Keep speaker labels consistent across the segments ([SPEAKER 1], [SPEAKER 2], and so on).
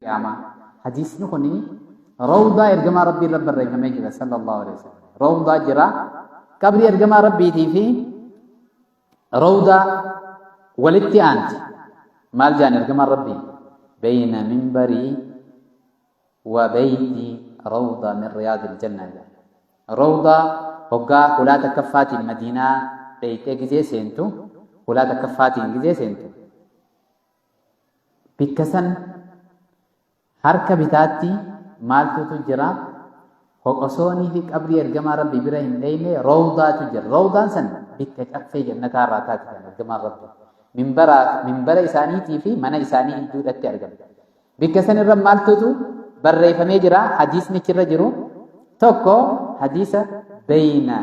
[SPEAKER 1] قيامة حديث نكوني روضة إرجما ربي رب الرحمة مجد صلى الله عليه وسلم روضة جرا قبل إرجما ربي في روضة ولدتي أنت مال جان إرجما ربي بين منبري وبيتي روضة من رياض الجنة روضة هقا ولا تكفات المدينة بيتي جزي سنتو ولا تكفات جزي سنتو بكسن harka bitaatti maaltu jira hoqosoonii fi qabrii ergamaa rabbii bira hin dheyne rawdaatu jira rawdaan san bikka caffee jannataa irraa taati kan ergamaa rabbii minbara isaaniitii fi mana isaanii idduudhatti argama bikka san irra maaltu barreeffamee jira hadiisni irra jiru tokko hadiisa bayna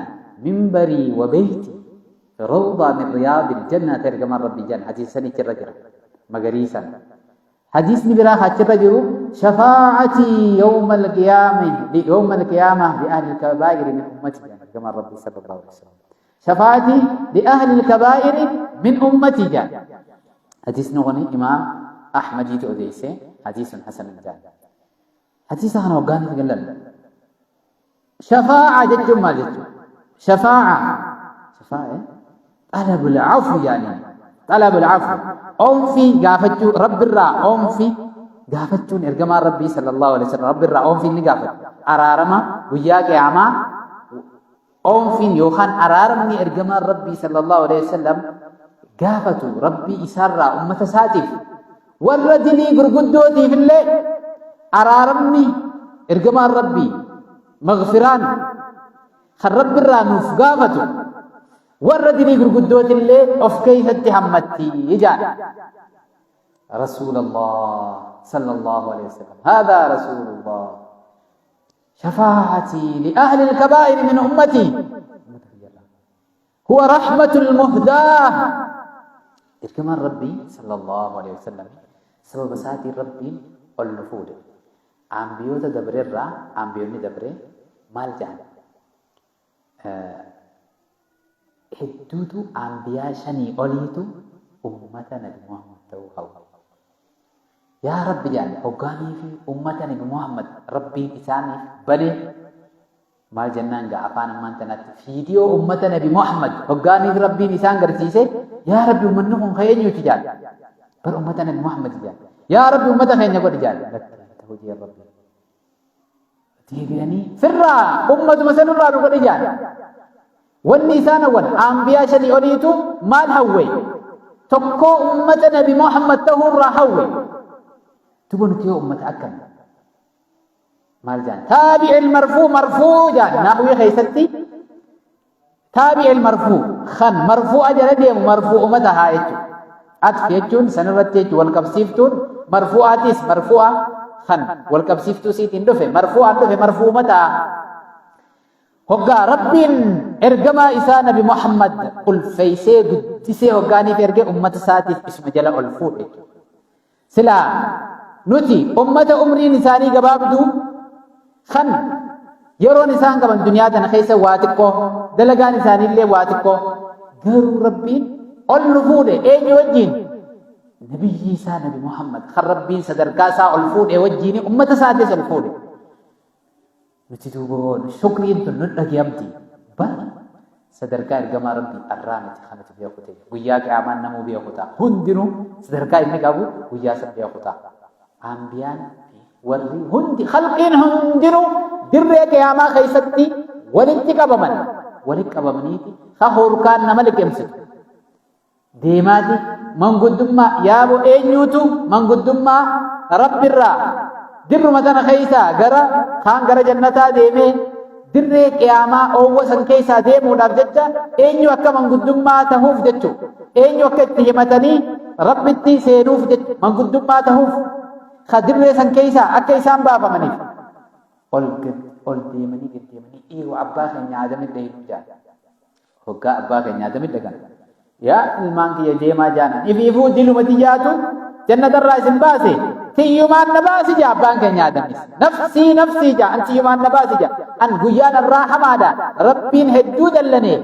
[SPEAKER 1] minbarii wa beyti rawda min riyaadil jannati ergamaa rabbii jan hadiisni irra jira magariisan حديث نبرا خاتر جرو شفاعتي يوم القيامة لأهل الكبائر من أمتي كما ربي صلى الله عليه وسلم شفاعتي لأهل الكبائر من أمتي جاء حديث نغني إمام أحمد يتؤديسي حديث حسن جاء حديث أنا وقاني في قلل شفاعة جد ما جد شفاعة طلب العفو يعني طلب العفو أنفي قافتو رب الرا أنفي قافتو إرجما ربي صلى الله عليه وسلم رب الرا أنفي اللي قافت أرارما وياك يا عما أنفي يوخان أرارمني إرجما ربي صلى الله عليه وسلم قافتو ربي إسرى أمة ساتف والرجلي قرقدوتي في الليل أرارمني إرجما ربي مغفران خرب الرا نوف قافتو والرجلي قرقدوت اللي أف كيف اتهمتي يجان رسول الله صلى الله عليه وسلم هذا رسول الله شفاعتي لأهل الكبائر من أمتي هو رحمة المهداة كمان ربي صلى الله عليه وسلم سبب ساتي ربي النفود أنبيوت دبر الرا أنبيوني دبر مال جان hedduutu ambiyaa shanii oliitu ummata nabi Muhammad ta'uu hawwa. Yaa Rabbi jaan hoggaanii fi ummata nabi Muhammad rabbiin isaaniif bane maal jennaan gaa afaan ammaan tanatti fiidiyoo ummata nabi Muhammad hoggaaniif rabbiin isaan garsiise yaa Rabbi ummanni kun keenyuuti jaan bar ummata nabi Muhammad jaan yaa Rabbi ummata keenya godhi jaan hojii yaa Rabbi deebi'anii firraa ummatuma sanirraa nu godhi jaan والنسان والأنبياء شدي أوليتو مال هوي تكو أمة نبي محمد تهور هوي تقول كيو أمة أكل مال جان تابع المرفوع مرفوع جان نحوي خيستي تابع المرفوع خن مرفوع أجل ديم مرفوع أمة هايتو أتفيتون سنرتيتو والكبسيفتون مرفوعاتيس مرفوع خن والكبسيفتو سيتين دفع مرفوع دفع مرفوع متى هقا ربين إرجما إسا نبي محمد قل فيسي قدسي هقاني في إرجع أمة ساتف اسم جلاء الفوق سلا نتي أمة أمري نساني قبابدو خن يرو نسان قبل دنيا تنخيسة واتكو دلقا نساني اللي واتكو قالوا ربين الفوق اين يوجين نبي إسا نبي محمد خر ربين صدركاسا الفوق وجيني أمة ساتف الفوق نتيجة شكري أنت نلقي أمتي بل صدركا إرجما ربي الرامة خانة بيأخذه وياك أمان نمو بيأخذه هندنو صدركا إنك أبو وياك بيأخذه أنبيان ورّي هندي خلقين هندنو درّيك يا ما خيستي ولنتك أبمن ولك أبمنيتي خهور كان نملك يمسك ديماتي من قدما يا أبو أينيوتو من قدما رب الرّا dirru matana keeysaa gara kaan gara jannataa deemee dirree qiyaamaa oowwasan keeysaa deemuudhaaf jecha eenyu akka manguddummaa tahuuf jechu eenyu akka itti himatanii rabbitti seenuuf jechu manguddummaa tahuuf ka dirree san keeysaa akka isaan baafamaniif ol deemanii dhiiru abbaa keenya aadamit deemuu jaan hoggaa abbaa keenya aadamit dhagan yaa ilmaan kiyya deemaa jaanan ifiifuu dilumati jaatu jannatarraa isin baase تيومان نباسي جا بانك نادمس نفسي جا أنت يومان نباسي جا أن غيان الراحة مادا ربين هدود اللني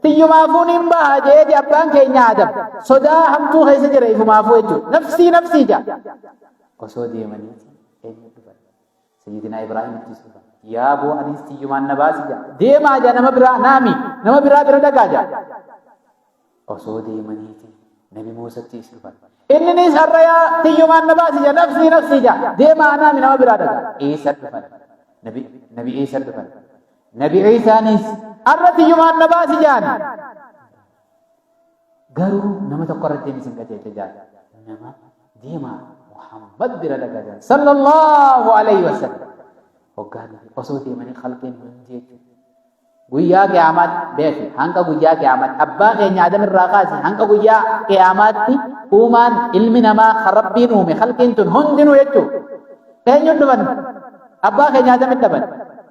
[SPEAKER 1] تيوما فونين بها جا بانك نادم صدا هم تو خيس جرى فما فويتو نفسي جا osoo deemaniiti eenyu dhufan sayyidina Ibraahimitti dhufan yaa boo anis tiyyumaan na baasi jaa deemaa jaa nama biraa bira dhagaa jaa osoo deemaniiti nabi Muusattis dhufan inninis har'a yaa tiyyumaan na baasi jaa nafsii jaa deemaa naami nama biraa dhagaa Iisa dhufan nabi Iisa dhufan nabi Iisaanis har'a tiyyumaan na baasi jaan garuu nama tokko irratti isin qajeelcha jaa nama deemaa Muhammad bira dhagaa jaa sallallahu alaihi wasallam hoggaan osoo deemanii khalqiin hundi jechuudha guyyaa qiyaamat beeki hanga guyyaa qiyaamat abbaa keenya Adam irraa kaasi hanga guyyaa qiyaamaatti uumaan ilmi namaa kan Rabbiin uume khalqiin tun hundinuu jechuudha eenyu dhufan abbaa keenya Adam dhaban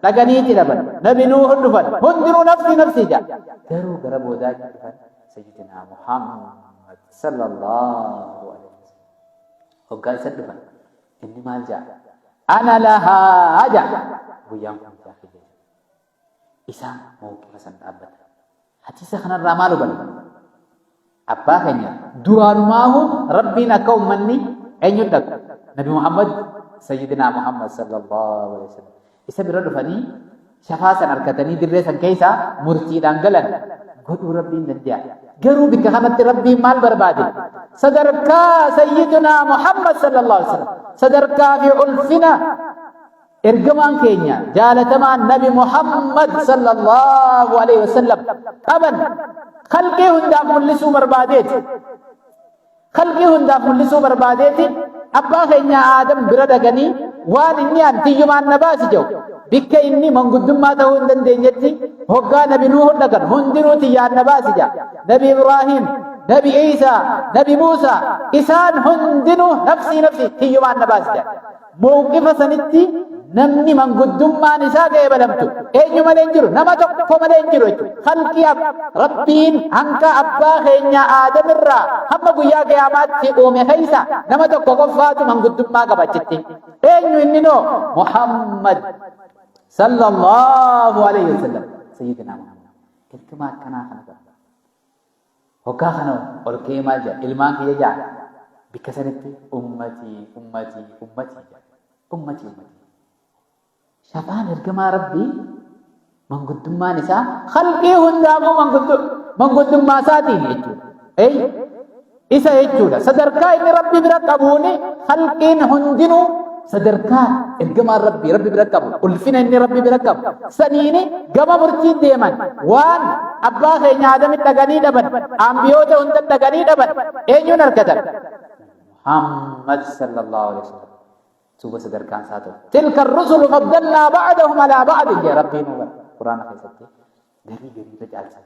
[SPEAKER 1] dhaganiiti dhaban nabi Nuuh dhufan hundinuu nafsi jaa garuu gara boodaa dhufan sayyidina Muhammad sallallahu alaihi wasallam hoggaa isa dhufan inni maal jaa ana lahaa jaa guyyaan kun jaa isaan mawqifa san dhaabbata hadiisa kanarraa maal hubanna abbaa keenya duraanumaahuu rabbiin akka ummanni eenyu dhaqu nabi Muhammad sayyidina Muhammad sallallahu alaihi wasallam isa bira dhufanii shafaa san argatanii dirree san keessaa murtiidhaan galan godhuu rabbiin danda'a garuu bikka kanatti rabbiin maal barbaade sadarkaa sayyidina Muhammad sallallahu alaihi wasallam sadarkaa fi ulfina ergamaan keenya jaalatamaan nabi Muhammad sallallahu alaihi wasallam qaban khalqii hundaaf mul'isuu barbaadeeti abbaa keenya Aadam bira dhaqanii waan inni tiyyumaan na baasi jedhu bikka inni manguddummaa ta'uu hin dandeenyetti hoggaa nabi Nuuh dhaqan hundinuu tiyyaan na baasi jedha nabi Ibraahim nabi Iisaa nabi Muusaa isaan hundinuu nafsi tiyyumaan na baasi jedha mawqifa sanitti namni manguddummaan isaa ga'ee balamtu eenyu malee hin jiru nama tokko malee hin jiru jechuudha khalqii rabbiin hanga abbaa keenya Aadam irraa hamma guyyaa qiyaamaatti uume keessa nama tokko qofaatu manguddummaa qaba jetti eenyu inni noo Muhammad sallallahu alaihi wasallam sayyidina Muhammad kirkima akkanaa kana qaba hoggaa kana ol ka'ee maal jedha ilmaan kiyya jedha bikka sanitti ummatii shafaan ergamaa rabbii manguddummaan isaa khalqii hundaafuu manguddummaa isaatiin jechuudha isa jechuudha sadarkaa inni rabbi bira qabuuni khalqiin hundinuu sadarkaa ergamaan rabbi bira qabu ulfina inni rabbi bira qabu saniini gama murtii deeman waan abbaa keenya Aadamitti dhaqanii dhaban ambiyoota hunda dhaqanii dhaban eenyuun argatan Muhammad sallallahu alaihi wasallam suba sadarkaan satu tilka ar-rusul faddalna ba'dahum ala ba'd ya rabbi nuwar Quran keessatti gari tajaalsa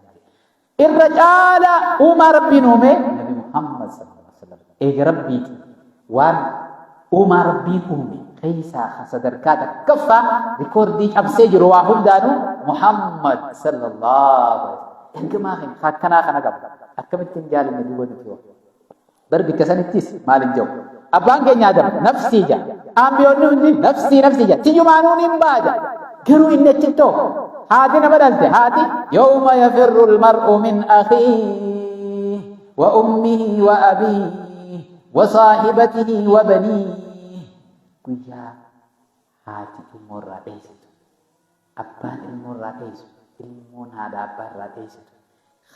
[SPEAKER 1] irra caala uuma rabbi nuume nabi Muhammad sallallahu alaihi wasallam eega rabbiiti waan uuma rabbii uume keessa sadarkaa takkaffaa rikoordii cabsee jiru waa hundaanu Muhammad sallallahu alaihi wasallam ergamaa akkanaa kana qaba akkamittiin jaalanne duuba nuti bar bikka sanittis maalin jiru abbaan keenya Adam nafsii jaa ambiyoonni hundi nafsii jaa tiyyumaanuun hin baaja garuu inni achittoo haati nama dhalte haati yawma yafirru almar'u min akhiihi wa ummihi wa abiihi wa saahibatihi wa baniihi guyyaa haati ilmoorraa dheessitu abbaan ilmoorraa dheessu ilmoon haadha abbaa irraa dheessitu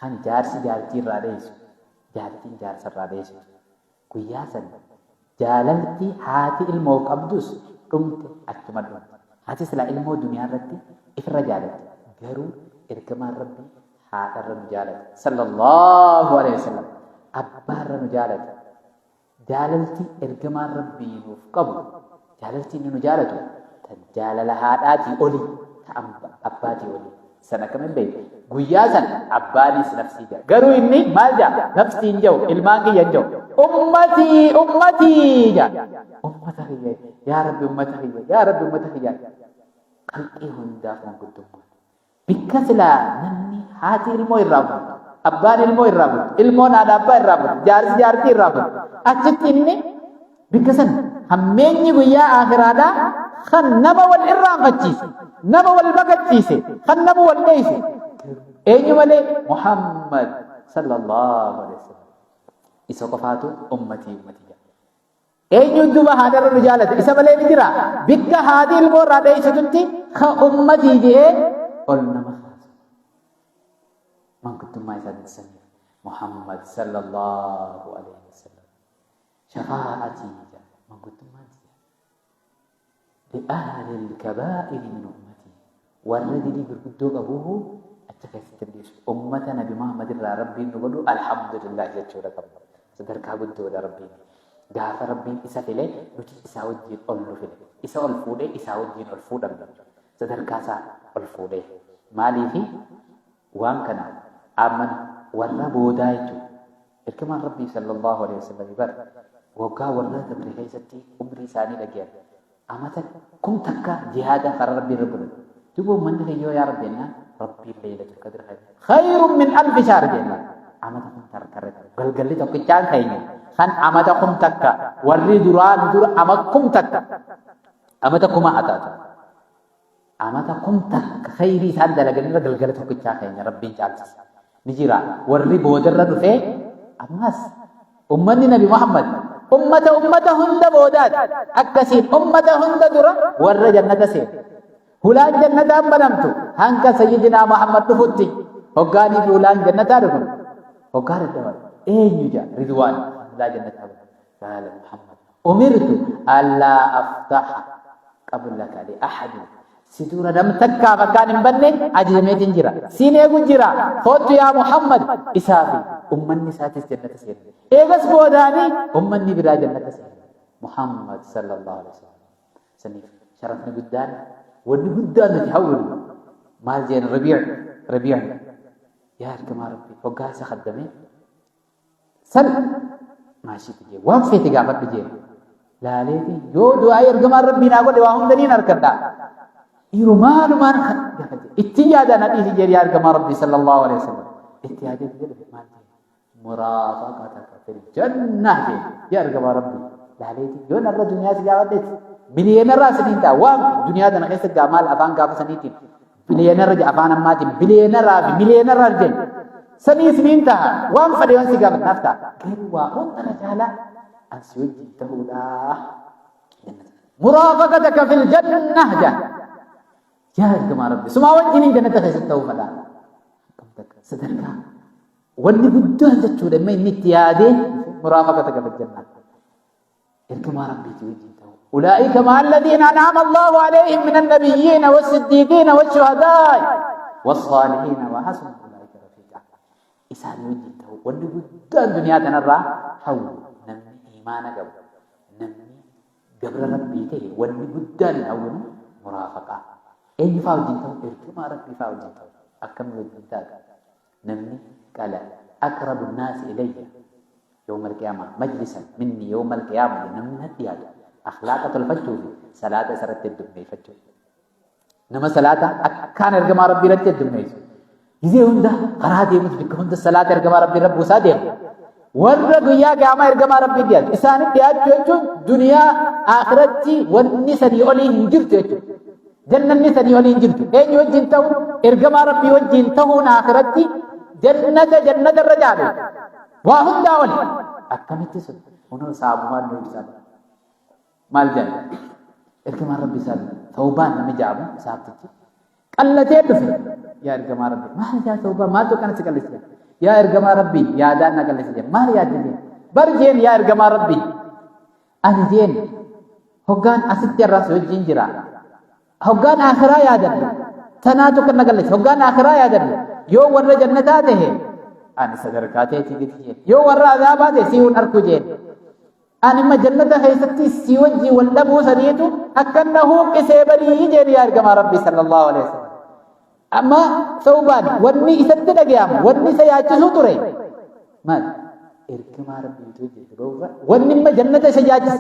[SPEAKER 1] kan jaarsi jaartii irraa dheessu jaartiin jaarsarraa dheessitu guyyaa san jaalalti haati ilmoo qabdus dhumte achuma dhumte haati silaa ilmoo duniyaa irratti ifirra jaalatti garuu ergamaan rabbi haadharra nu jaalate sallallahu alaihi wasallam abbaarra nu jaalate jaalalti ergamaan rabbii nuuf qabu jaalalti inni nu jaalatu tan jaalala haadhaatii oli ta abbaatii oli sana kamin beeku guyyaa san abbaanis nafsii jaa garuu inni maal jaa nafsiin jau ilmaan kiyya jau ummatii jaa ummata kiyya yaa rabbi ummata kiyya qalqii hundaaf manguddummaa bikka silaa namni haati ilmoo irraa fuudhu abbaan ilmoo irraa fuudhu ilmoon haadha abbaa irraa fuudhu jaarsi jaartii irraa fuudhu achitti inni bikka san hammeenyi guyyaa akhiraadhaa kan nama wal irraanfachiise nama wal baqachiise kan nama wal dheeyse eenyu malee Muhammad sallallahu alaihi wasallam isa qofaatu ummatii eenyutu bahaadara nu jaalate isa malee ni jira bikka haadii ilmoo irraa dheessitutti ka ummatii jedhee ol nama kaasu mangudummaa isaatti saniif Muhammad sallallahu alaihi wasallam shafa'atii mangudummaa لأهل الكبائر من أمتي والذي بركضوا أبوه أتكلم تدريس أمتنا بمحمد ربي نقول الحمد لله يجزاك الله صدر كابد ولا ربي دافع ربي إسافله نجي إساوي جين أولو فيه إساوي الفوده إساوي جين الفوده صدر كاسا الفوده مالي في وان كنا أمن ولا بودايتو الكمال ربي صلى الله عليه وسلم يبر وقا ولا تبريه ستي أمري ثاني لجيا أمتى كم تكا جهادا فر ربي ربنا تبو من هيو يا ربنا ربي ليلة القدر خير من ألف شهر جنا أمتى كم تركرت قل لي تكتان خيني خان أمتى كم تكا وري دران در أمتى كم تكا أمتى كم أتات أمتى كم تك خيري سند لكن قل لي تكتان خيني ربي جالس نجيرا وري بودر رفع أماس أمني نبي محمد أمة هند بودات أكسين أمة هند درا ور جنة سين هلان جنة أم بنمتو هنك سيدنا محمد تفتي هقاني بولان جنة أرغم هقار الدوال يجا رضوان لا جنة أبدا قال محمد أمرت ألا أفتح قبلك لأحد سيدورا دم تكا فكان بني أجرمي جنجرا سيني جنجرا فوت يا محمد إسافي أمني ساتس جنة سين إيغس بوداني أمني برا جنة سين محمد صلى الله عليه وسلم سنيف شرفنا قدان ودي قدان نتحول مال جين ربيع يا ركما ربي وقاسة خدمي سل ماشي تجي وانفي تقافت تجي لا ليكي يو دعاء ركما ربي ناقول واهم دنين أركدا يرمان مان اتجاد نبي سجير يا ركما ربي صلى الله عليه وسلم اتجاد تجي مال مرافقتك في الجنة يا ركما ربي لا ليكي يو نرى دنيا سجاوتت بليونر سنين تا وام دنيا دنا خيس جمال أفان كاف سنيتين بليونر جا أفان أماتين بليونر مليونر أرجن سنين تا وام فديون سجاب نفتا كيروا هم ترجالا أسود تهودا مرافقتك في الجنة جا يا رجما ربي سماوات جنين جنة خيس التوفلا صدرك ودي بدو أنت تشود ما نتيادي مرافقتك في الجنة رجما ربي توجي أولئك مع الذين أنعم الله عليهم من النبيين والصديقين والشهداء والصالحين وحسن أولئك رفيقا إسان وجدته ونبدا الدنيا تنرى حول نمي إيمانك نمي قبل ربي تهي ونبدا الأول مرافقة أي فاو جنته إركما ربي فاو جنته أكمل الجنتاك نمي قال أقرب الناس إلي يوم القيامة مجلسا مني يوم القيامة نمي نتياجه أخلاقة الفجر صلاة سرت الدمي فجر نما صلاة أكان إرجع ربي رت الدمي إذا هندا قرادي مش بك هندا صلاة إرجع ربي رب وسادم ورد دنيا قام إرجع ربي ديال إنسان ديال جوجو دنيا آخرتي والنسني أولي هنجرت جنة النسني أولي هنجرت أين يوجنتو إرجع ربي وجنتو آخرتي جنة الرجال وهندا أولي أكمل تسد هنا صابون نوجسان مال جن إركما ربي سال ثوبان نمجابه سابتك قلتين دفع يا إركما ربي ما يا ثوبان ما تو كان سكالس يا إركما ربي يا دان نكالس ما يا دين برجين يا إركما ربي أنا جين هوغان أسيت الراس وجين جرا هوغان آخرا يا دين تناتو كان نكالس هوغان آخرا يا دين يو ورّ جنته أنا صدركاته تيجي يو ورّ عذابه سيون أركو جين أنا ما جنة خيستي سيوجي ولا بوسريتو أكنه كسبري جري أرجع ربي صلى الله عليه وسلم أما ثوبان وني يسدد أجيام وني سيأتي تري ما أرجع ربي توجي روغا وني ما جنة سيأتي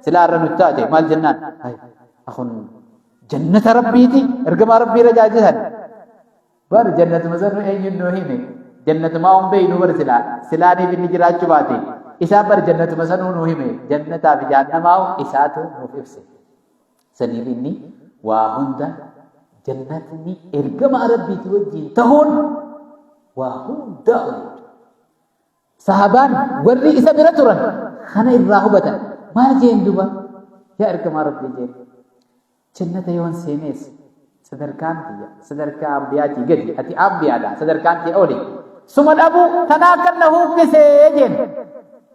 [SPEAKER 1] سلار نتاجي مال جنان هاي أخون جنة ربي تي أرجع ربي رجاجي هن بار جنة مزر أي نوهينه جنة ما هم بينو سلاني بنجراج شباتي إسا بر جنة مسنون وهمه جنة في جهنم أو إساتو نوفيفسه سنيرني وهندا جنتني إرجم ربي توجي تهون وهندا صحابان ورّي إسا برتورن خنا الراهبة maal jeen duba yaa ergamaa rabbii jeen jannata yoon seenees sadarkaan tiyya sadarkaa ambiyaatii gadi ati ambiyaadha sadarkaan tiyya oli suma dhabu tanaa kan na huuqqisee jeen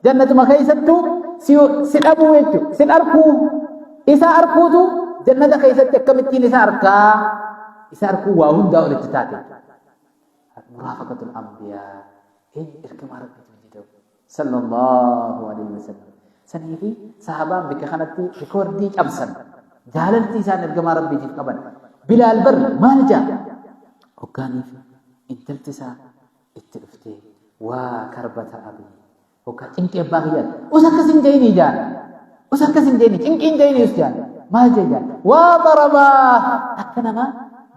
[SPEAKER 1] jannatuma keessattuu si dhabuu jechuudha si arkuu isa arkuutu jannata keessatti akkamittiin isa arkuu waa hundaa olitti taate muraafaqatul ambiyaa ergamaa rabbii jedhamu sallallahu alaihi wasallam sanii fi sahabaan bika kanatti rikoordii cabsan jaalaltii isaan ergamaa rabbiitiif qaban bilaal bar maal jaa hoggaaniif intalti isaa itti dhuftee waa karbata abii hoggaa cinqii abbaa kiyyaati us akkasin jayinii jaan us akkasin jayinii cinqiin jayinii us jaan maal jee jaan waa darabaa akka nama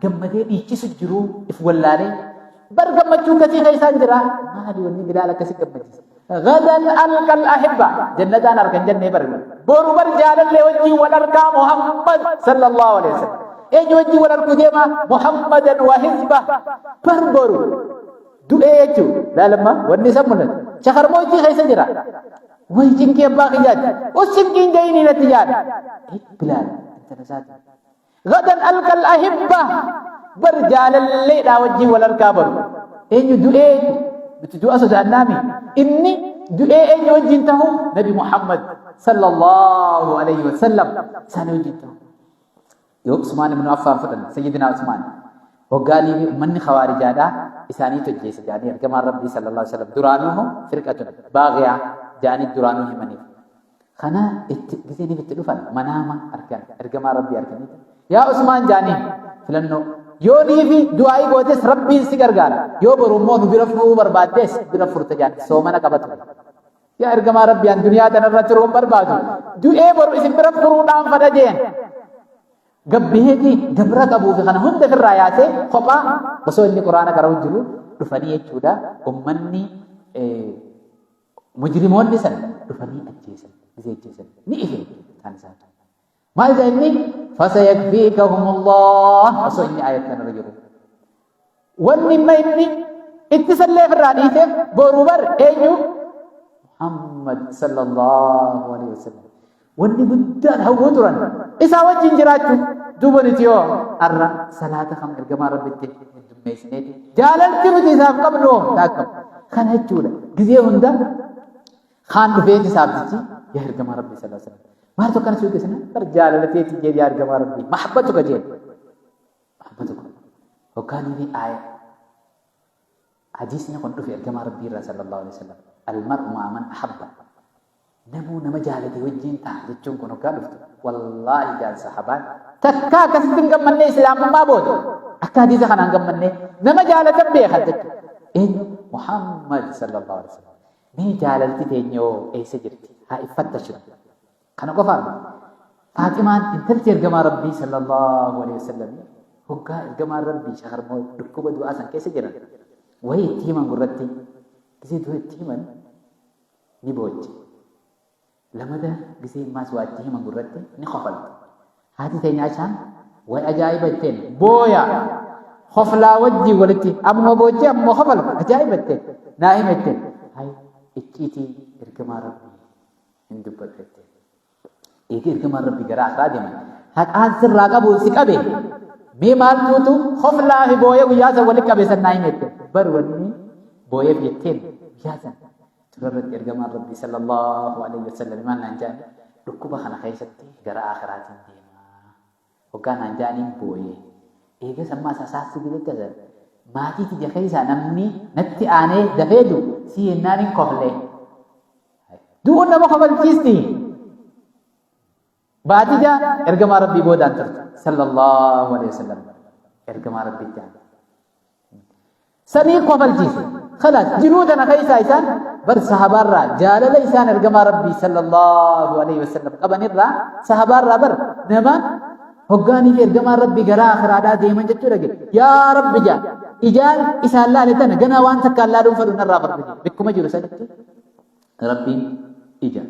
[SPEAKER 1] gammadee dhiichisu jiruu if wallaalee bar gammachuu kasii keessaan jira maali wanni bilaal akkasi gammachiisa غدا ألقى الأحبة جنة أركان جنة برنا بورو بر جالل وجي ونركا محمد صلى الله عليه وسلم إيه وجي ونركو ديما محمدا وحزبه بربورو دو إيه لا لما والنساء من شخر موجي خيس جرا ويجين كي باقي جاد وسكين جايني نتيجان إيه بلال أنت نسات غدا ألقى الأحبة بر جالل لا وجي ونركا برو إيه دو إيه بتدعو أسد النامي إني دعاء وجنته نبي محمد صلى الله عليه وسلم سنة وجنته يو عثمان بن عفان فتن سيدنا عثمان وقال لي من خوارج هذا إساني تجلس يعني كما ربي صلى الله عليه وسلم درانه فرقة باغية جاني درانه مني خنا جزيني بالتلفون منامة أركان ربي أركان يا عثمان جاني فلنو يوني في دعائي قوتس ربي سيقر قال يو برمون برفو بربادس برفو رتجان سومنا قبطه يا إرقما ربي أن دنيا تنرترون بربادو دعائي برو اسم برفو رونام فدجين قبهتي قبرك أبو في خانه هند في الرأيات خبا بسو إني قرآن كراو جلو رفاني يجودا أمني مجرمون نسان رفاني أجيسان نئفين تانسان ما إذا إني فسيكفيكهم الله بسو إني آيات نرجو واني ما إني اتصل في الرأيات بروبر أيو محمد صلى الله عليه وسلم واني بدان هو تران إسا وجين جراتو دوبني تيو أرى صلاة خم إرقما ربتي دميسنيتي جالل تيرو تيساف قبلو تاكم خان هجولا قزيه هندا خان بفيتي سابتي يا إرقما ربي صلى الله عليه وسلم ما تو كان سوي كسنا رجال التي تجي يا إرقما ربي محبتك جيل محبتك وكان لي آية حديثنا كنت في إرقما ربي صلى الله عليه وسلم المرء مع من أحبه نمو نما جالتي وجين تحدثون كنو كالفت والله جال صحابات تكا كسدن قمني إسلام ما بود أكا حديثة خنان قمني نما جالت بيخدت إن محمد صلى الله عليه وسلم مي جالتي تينيو أي سجرتي هاي فتشن كانوا قفان فاطمان انتلتي إرقما ربي صلى الله عليه وسلم هكا إرقما ربي شخر مو دكوبة دعاسا كيسي جرن وهي تيمان قررتي كيسي دوه تيمان نبوج لماذا بسي ما سواتيه من قررتي نخفل هذه تاني عشان وأجايبتين بويا خفلا وجي ولتي أما بوجي أما خفل أجايبتين نائمتين هاي إتيتي إركما ربي هندو بدرتين إيكي إركما ربي قراء قادما هك آنسر راقا بوسي كبه ميمال توتو خفلا في بويا وياسا ولك كبه سنائمتين بروني بويا بيتين وياسا ترى إرجما ربي صلى الله عليه وسلم ما نجاني ركوبة خنا خيستي جرا آخرات ديما وكان نجاني بوي إيه سما ساساس كده كذا ما تيجي تجهز نمني نتي أنا دفيدو سي ناني كهله دون ما خبر كيستي بعد جا إرجما ربي بودان صلى الله عليه وسلم إرجما ربي جان سني قبل جيسي خلاص جنودنا خيسا إسان بر صحابة را جالل إسان إرقما ربي صلى الله عليه وسلم قبن الرا صحابة را بر نما هقاني في إرقما ربي قرا آخر عدا ديما جتو لقل يا رب جا إجال إسان الله لتنا قنا وان سكا الله دون فرون الرا فرد بكما جلو سجد ربي إجال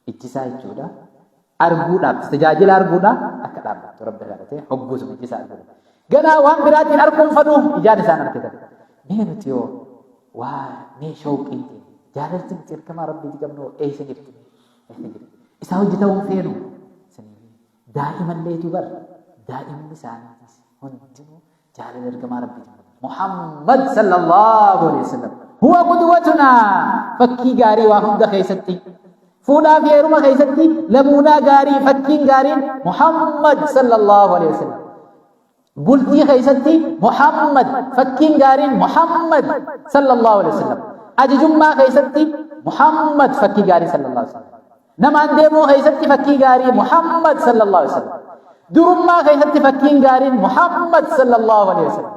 [SPEAKER 1] إجساء جودا أرغودا استجاجل أرغودا أكدام رب دغالته حبوس من إجساء أرغودا قنا وان براتين أركم فنوم إجال إسان أركتا مينتيو واه مي شوق انتي جالرتن تركما ربي تجمنو اي سجرت Isa hojjetamuun feenu. Daa'iman leetu bar. Daa'imni isaaniitis hundinuu jaalala ergamaa rabbiiti. Muhammad sallallahu alaihi wasallam. Huwa qudwatuna. Fakkii gaarii waa hunda keessatti. Fuudhaa fi heeruma keessatti lamuunaa gaarii fakkiin gaariin Muhammad sallallahu alaihi wasallam. Bultii keessatti Muhammad fakkiin gaariin Muhammad sallallahu alaihi wasallam. Ajajummaa keessatti Muhammad fakkii gaarii sallallahu alaihi wasallam. Namaan deemuu keessatti fakkii gaarii Muhammad sallallahu alaihi wasallam. Durummaa keessatti fakkiin gaariin Muhammad sallallahu alaihi wasallam.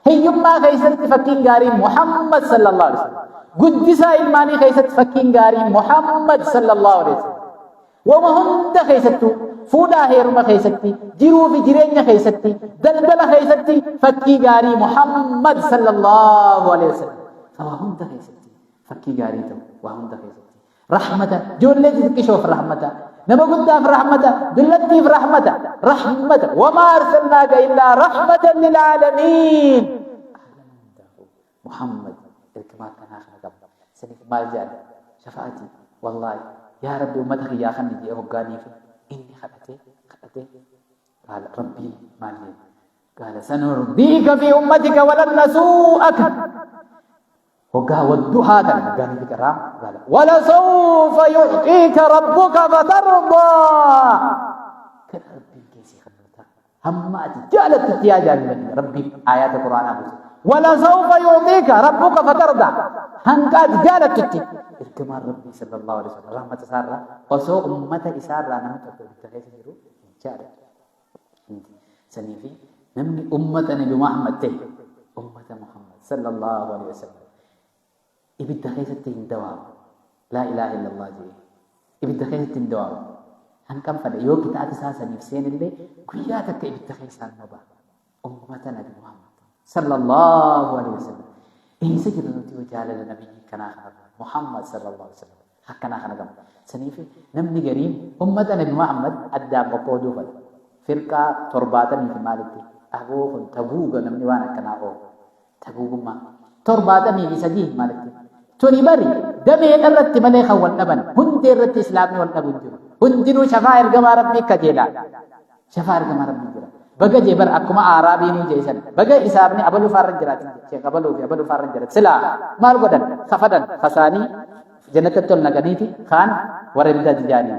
[SPEAKER 1] Hiyyummaa keessatti fakkiin gaariin Muhammad sallallahu alaihi wasallam. Guddisaa ilmaanii keessatti fakkiin gaariin Muhammad sallallahu alaihi wasallam. Wama hunda keessattuu fuudhaa heeruma keessatti jiruu fi jireenya keessatti daldala keessatti fakkii gaarii Muhammad sallallahu alaihi wasallam. Waa hunda keessatti fakkii gaarii ta'u waa hunda keessatti. Rahmata ijoollee xixiqqishoof rahmata nama guddaaf rahmata dullattiif rahmata rahmata wamaa arsalnaaka illaa rahmatan lilaalamiin. Muhammad ergamaa kanaa kana qaba. Saniif maal jedha shafaatii wallaahi yaa rabbi ummata kiyyaa kan jedhee hoggaaniif inni kadhatee qaala rabbii maal jedhe qaala sanurdiika fi ummatika walan nasuu'aka. وقال والضحى كان بكرام قال ولسوف يعطيك ربك فترضى. كان ربي كيسي خلوتا همات جعلت احتياجا ربي آيات القرآن ولسوف يعطيك ربك فترضى هنكات جعلت الكمال ربي صلى الله عليه وسلم رحمة سارة وسوء أمة إسارة نمت بالتغيث جرو جعلت سنيفي نمني أمة نبي محمد أمة محمد صلى الله عليه وسلم. Ibidda keessatti hin dawaamu. Laa ilaaha illallah jee. Ibidda keessatti hin dawaamu. Hanqan fadha yoo kitaaba isaa saniif seenillee guyyaa takka ibidda keessaan naba. Ummata Nabi Muhammad sallallahu alaihi wasallam. Eessa jira nuti yoo jaalala nabiyyi kanaa kana Muhammad sallallahu alaihi wasallam. Hakkanaa kana gama. Saniif namni gariin ummata Nabi Muhammad addaan qoqqooduu fadha. Firqaa 70 maalitti aboo kun tabuuga namni waan akkanaa oofu. Tabuugummaa 73 maalitti. Tuni bari damee irratti malee kan wal dhaban hundi irratti islaamni wal dhabu jiru. Hundinuu shafaa ergamaa rabbii kajeelaa. Shafaa ergamaa rabbii jira. Baga jee bar akkuma Aaraabiinuu jeesan. Baga isaabni abaluu faarran jiraati. Sheekh abaluu fi abaluu faarran jiraati. Silaa maal godhan? Kafadan fasaanii jannatatti ol naqaniiti kaan warra biddaa tijaanii.